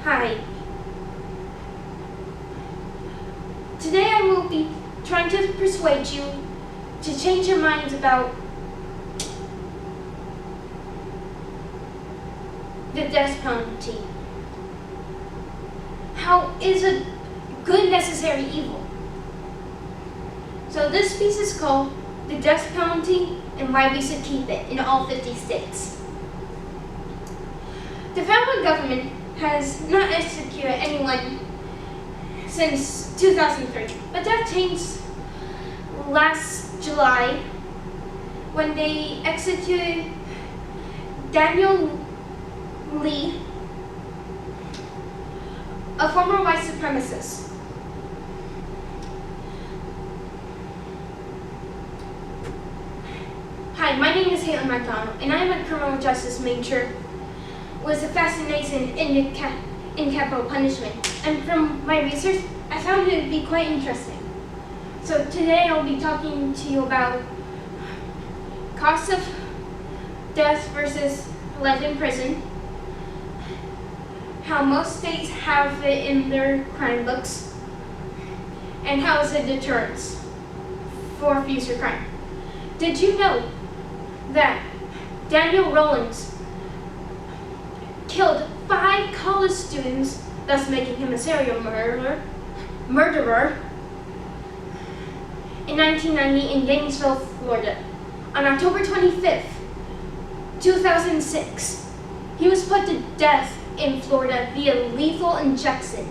Hi. Today I will be trying to persuade you to change your minds about the death penalty. How is a good necessary evil? So this piece is called The Death Penalty and Why We Should Keep It in All 50 States. The federal government has not executed anyone since 2003, but that changed last July when they executed Daniel Lee, a former white supremacist. Hi, my name is Caitlin McDonald, and I am a criminal justice major with a fascination in capital punishment. And from my research, I found it to be quite interesting. So today I'll be talking to you about cost of death versus life in prison, how most states have it in their crime books, and how is it deterrence for future crime. Did you know that Daniel Rawlings killed 5 college students, thus making him a serial murderer in 1990 in Gainesville, Florida? On October 25th, 2006, he was put to death in Florida via lethal injection.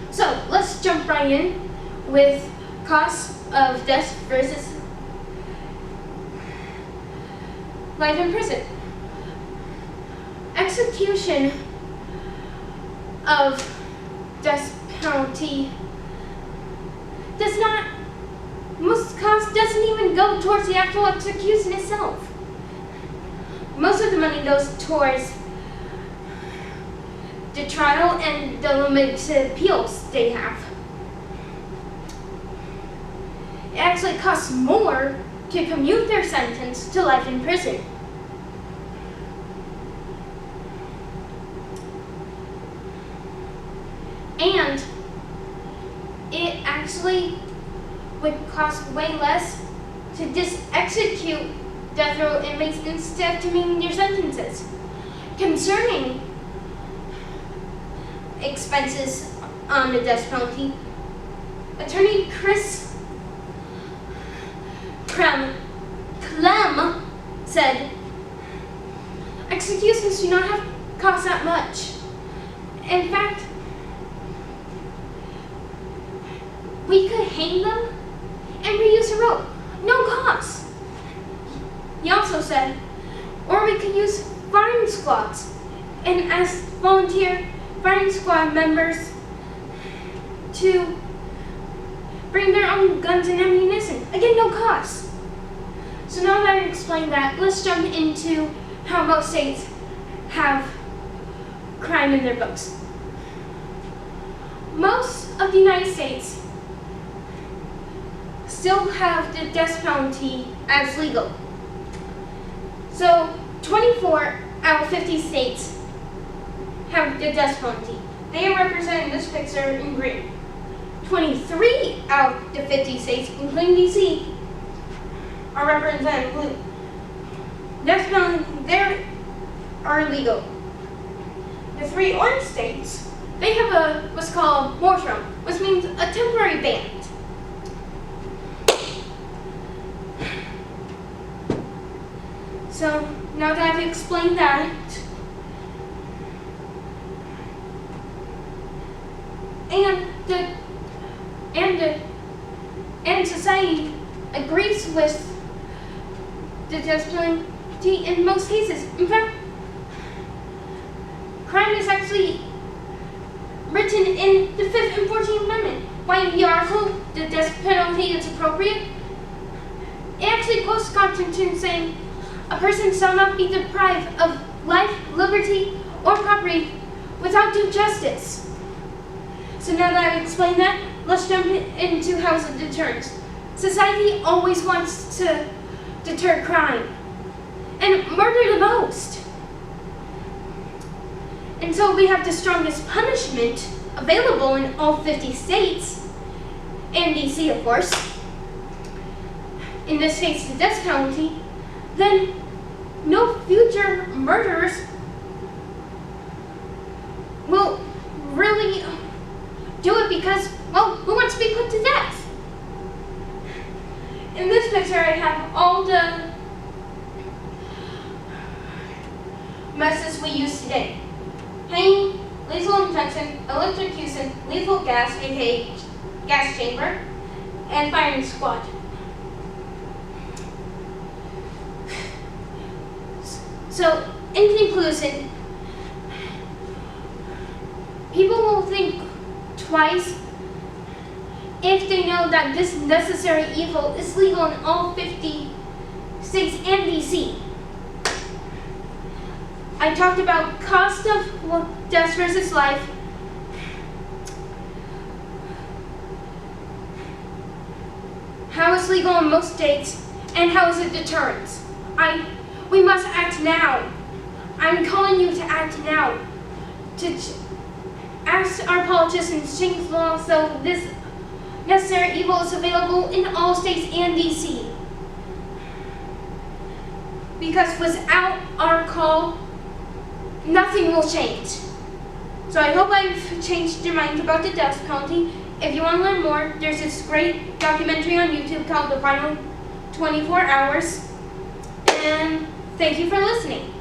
So let's jump right in with cost of death versus life in prison. Execution of death penalty most cost doesn't even go towards the actual execution itself. Most of the money goes towards the trial and the limited appeals they have. It actually costs more to commute their sentence to life in prison. And it actually would cost way less to just execute death row inmates instead of commuting their sentences. Concerning expenses on the death penalty, attorney Chris Clem said, executions do not have cost that much. In fact, we could hang them and reuse a rope, no cost. He also said, or we could use firing squads and ask volunteer firing squad members to bring their own guns and ammunition. Again, no cost. So now that I've explained that, let's jump into how most states have crime in their books. Most of the United States still have the death penalty as legal. So 24 out of 50 states have the death penalty. They are represented in this picture in green. 23 out of the 50 states, including DC, are represented in blue. Death penalty there are illegal. The 3 orange states, they have what's called moratorium, which means a temporary ban. So now that I've explained that, and society agrees with the death penalty in most cases. In fact, crime is actually written in the 5th and 14th Amendment. Why the article, the death penalty is appropriate, it actually quotes the Constitution saying, a person shall not be deprived of life, liberty, or property without due justice. So now that I've explained that, let's jump into how is it deterrence. Society always wants to deter crime and murder the most. And so we have the strongest punishment available in all 50 states, and DC, of course. In this case, the death penalty. Then no future murderers will really do it because, well, who wants to be put to death? In this picture, I have all the methods we use today. Hanging, lethal injection, electrocution, lethal gas, aka gas chamber, and firing squad. So, in conclusion, people will think twice if they know that this necessary evil is legal in all 50 states and DC. I talked about cost of death versus life, how it's legal in most states, and how is it deterrence. We must act now. I'm calling you to act now. To ask our politicians to change the law so this necessary evil is available in all states and DC. Because without our call, nothing will change. So I hope I've changed your mind about the death penalty. If you want to learn more, there's this great documentary on YouTube called The Final 24 Hours. And thank you for listening.